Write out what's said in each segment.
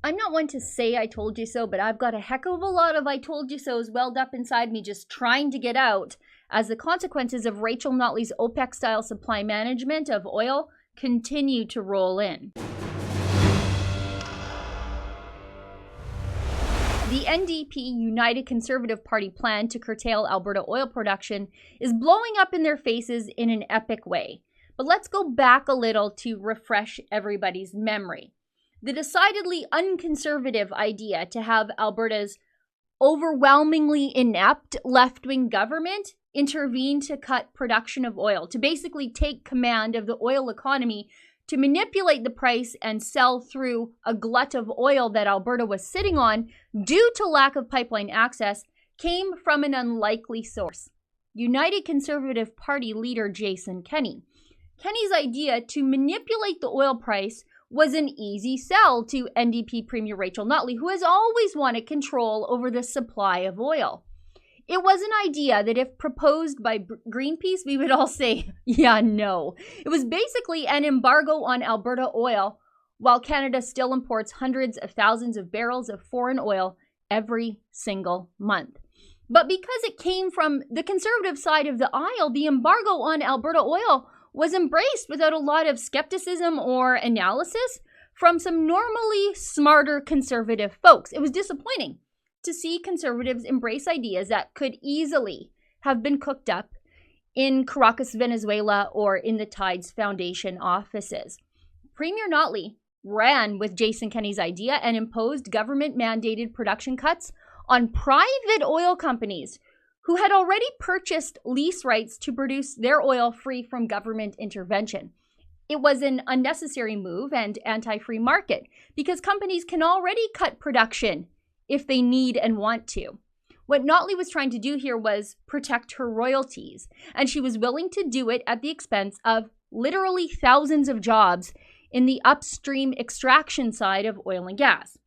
I'm not one to say I told you so, but I've got a heck of a lot of I told you so's welled up inside me just trying to get out as the consequences of Rachel Notley's OPEC-style supply management of oil continue to roll in. The NDP United Conservative Party plan to curtail Alberta oil production is blowing up in their faces in an epic way. But let's go back a little to refresh everybody's memory. The decidedly unconservative idea to have Alberta's overwhelmingly inept left-wing government intervene to cut production of oil, to basically take command of the oil economy, to manipulate the price and sell through a glut of oil that Alberta was sitting on due to lack of pipeline access, came from an unlikely source. United Conservative Party leader Jason Kenney. Kenney's idea to manipulate the oil price was an easy sell to NDP Premier Rachel Notley, who has always wanted control over the supply of oil. It was an idea that if proposed by Greenpeace, we would all say, yeah, no. It was basically an embargo on Alberta oil, while Canada still imports hundreds of thousands of barrels of foreign oil every single month. But because it came from the conservative side of the aisle, the embargo on Alberta oil was embraced without a lot of skepticism or analysis from some normally smarter conservative folks. It was disappointing to see conservatives embrace ideas that could easily have been cooked up in Caracas, Venezuela, or in the Tides Foundation offices. Premier Notley ran with Jason Kenney's idea and imposed government-mandated production cuts on private oil companies who had already purchased lease rights to produce their oil free from government intervention. It was an unnecessary move and anti-free market because companies can already cut production if they need and want to. What Notley was trying to do here was protect her royalties, and she was willing to do it at the expense of literally thousands of jobs in the upstream extraction side of oil and gas.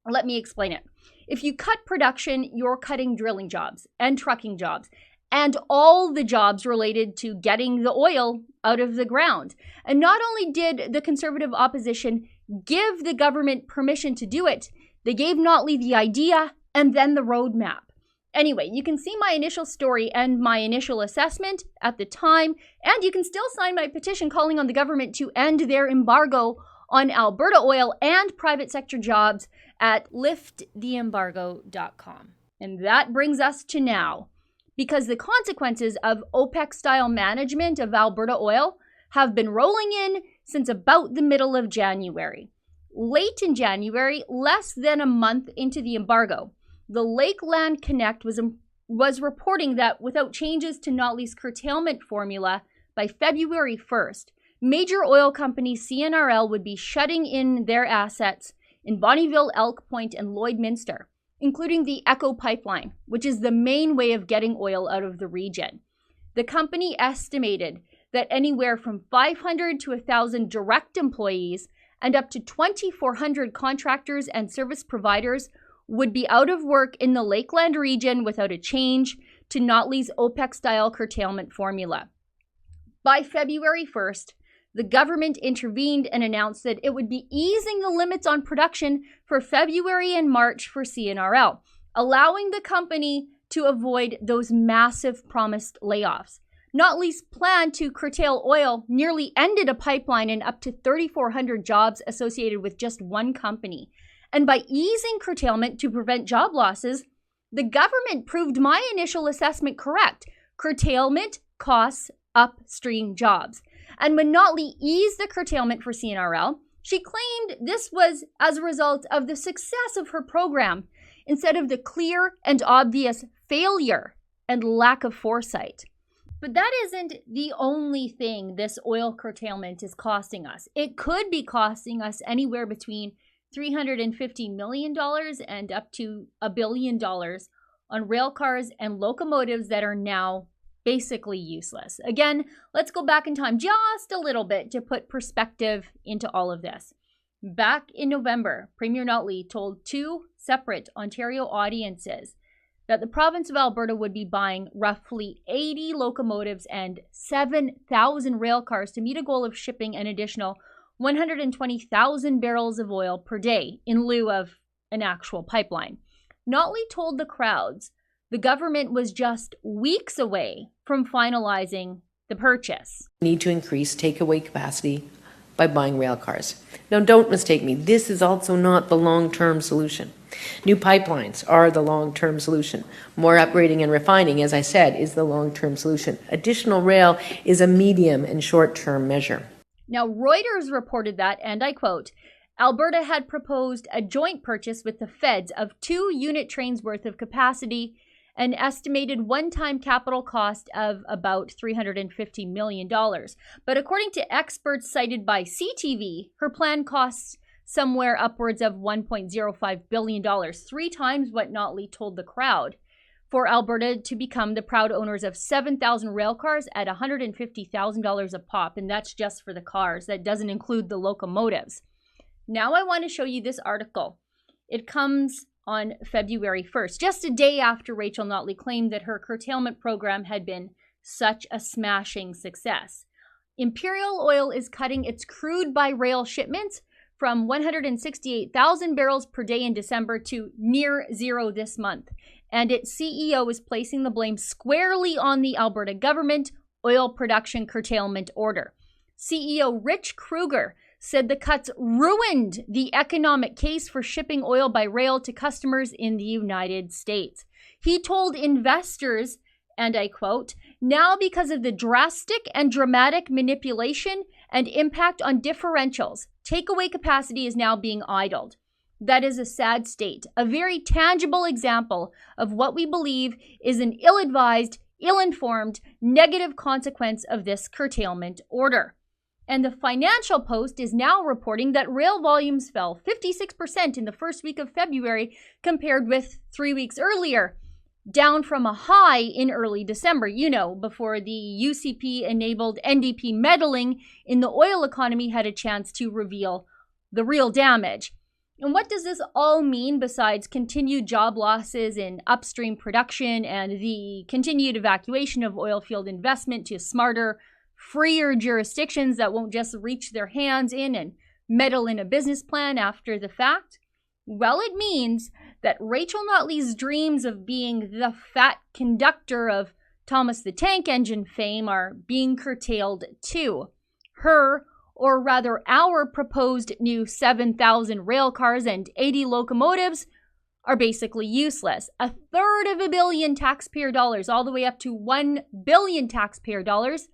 Let me explain it. If you cut production, you're cutting drilling jobs and trucking jobs and all the jobs related to getting the oil out of the ground. And not only did the conservative opposition give the government permission to do it, they gave Notley the idea and then the roadmap. Anyway, you can see my initial story and my initial assessment at the time, and you can still sign my petition calling on the government to end their embargo on Alberta oil and private sector jobs at lifttheembargo.com. And that brings us to now, because the consequences of OPEC-style management of Alberta oil have been rolling in since about the middle of January. Late in January, less than a month into the embargo, the Lakeland Connect was reporting that without changes to Notley's curtailment formula by February 1st, major oil company CNRL would be shutting in their assets in Bonnyville, Elk Point, and Lloydminster, including the Echo Pipeline, which is the main way of getting oil out of the region. The company estimated that anywhere from 500 to 1,000 direct employees and up to 2,400 contractors and service providers would be out of work in the Lakeland region without a change to Notley's OPEC-style curtailment formula. By February 1st, the government intervened and announced that it would be easing the limits on production for February and March for CNRL, allowing the company to avoid those massive promised layoffs. Notley's plan to curtail oil nearly ended a pipeline and up to 3,400 jobs associated with just one company. And by easing curtailment to prevent job losses, the government proved my initial assessment correct. Curtailment costs upstream jobs. And when Notley eased the curtailment for CNRL, she claimed this was as a result of the success of her program instead of the clear and obvious failure and lack of foresight. But that isn't the only thing this oil curtailment is costing us. It could be costing us anywhere between $350 million and up to $1 billion on rail cars and locomotives that are now basically useless. Again, let's go back in time just a little bit to put perspective into all of this. Back in November, Premier Notley told two separate Ontario audiences that the province of Alberta would be buying roughly 80 locomotives and 7,000 rail cars to meet a goal of shipping an additional 120,000 barrels of oil per day in lieu of an actual pipeline. Notley told the crowds the government was just weeks away from finalizing the purchase. We need to increase takeaway capacity by buying rail cars. Now, don't mistake me. This is also not the long-term solution. New pipelines are the long-term solution. More upgrading and refining, as I said, is the long-term solution. Additional rail is a medium and short-term measure. Now, Reuters reported that, and I quote, Alberta had proposed a joint purchase with the feds of 2 unit trains worth of capacity, an estimated one-time capital cost of about $350 million. But according to experts cited by CTV, her plan costs somewhere upwards of $1.05 billion, 3 times what Notley told the crowd, for Alberta to become the proud owners of 7,000 rail cars at $150,000 a pop, and that's just for the cars. That doesn't include the locomotives. Now I want to show you this article. It comes on February 1st, just a day after Rachel Notley claimed that her curtailment program had been such a smashing success. Imperial Oil is cutting its crude by rail shipments from 168,000 barrels per day in December to near zero this month. And its CEO is placing the blame squarely on the Alberta government oil production curtailment order. CEO Rich Kruger said the cuts ruined the economic case for shipping oil by rail to customers in the United States. He told investors, and I quote, now because of the drastic and dramatic manipulation and impact on differentials, takeaway capacity is now being idled. That is a sad state, a very tangible example of what we believe is an ill-advised, ill-informed, negative consequence of this curtailment order. And the Financial Post is now reporting that rail volumes fell 56% in the first week of February compared with 3 weeks earlier, down from a high in early December, before the UCP-enabled NDP meddling in the oil economy had a chance to reveal the real damage. And what does this all mean besides continued job losses in upstream production and the continued evacuation of oil field investment to smarter, freer jurisdictions that won't just reach their hands in and meddle in a business plan after the fact? Well, it means that Rachel Notley's dreams of being the fat conductor of Thomas the Tank Engine fame are being curtailed too. Her, or rather our proposed new 7,000 rail cars and 80 locomotives are basically useless. A third of $1 billion taxpayer dollars, all the way up to $1 billion taxpayer dollars,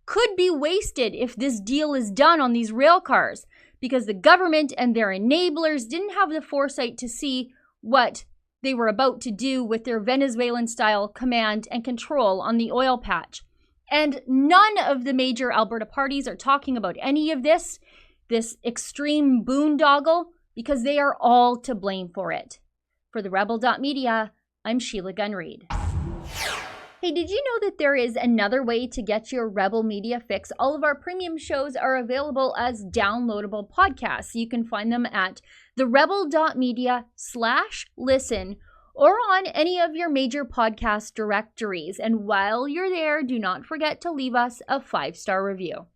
could be wasted if this deal is done on these rail cars, because the government and their enablers didn't have the foresight to see what they were about to do with their Venezuelan-style command and control on the oil patch. And none of the major Alberta parties are talking about any of this extreme boondoggle, because they are all to blame for it. For the Rebel.media, I'm Sheila Gunn Reid. Hey, did you know that there is another way to get your Rebel Media fix? All of our premium shows are available as downloadable podcasts. You can find them at therebel.media/listen or on any of your major podcast directories. And while you're there, do not forget to leave us a 5-star review.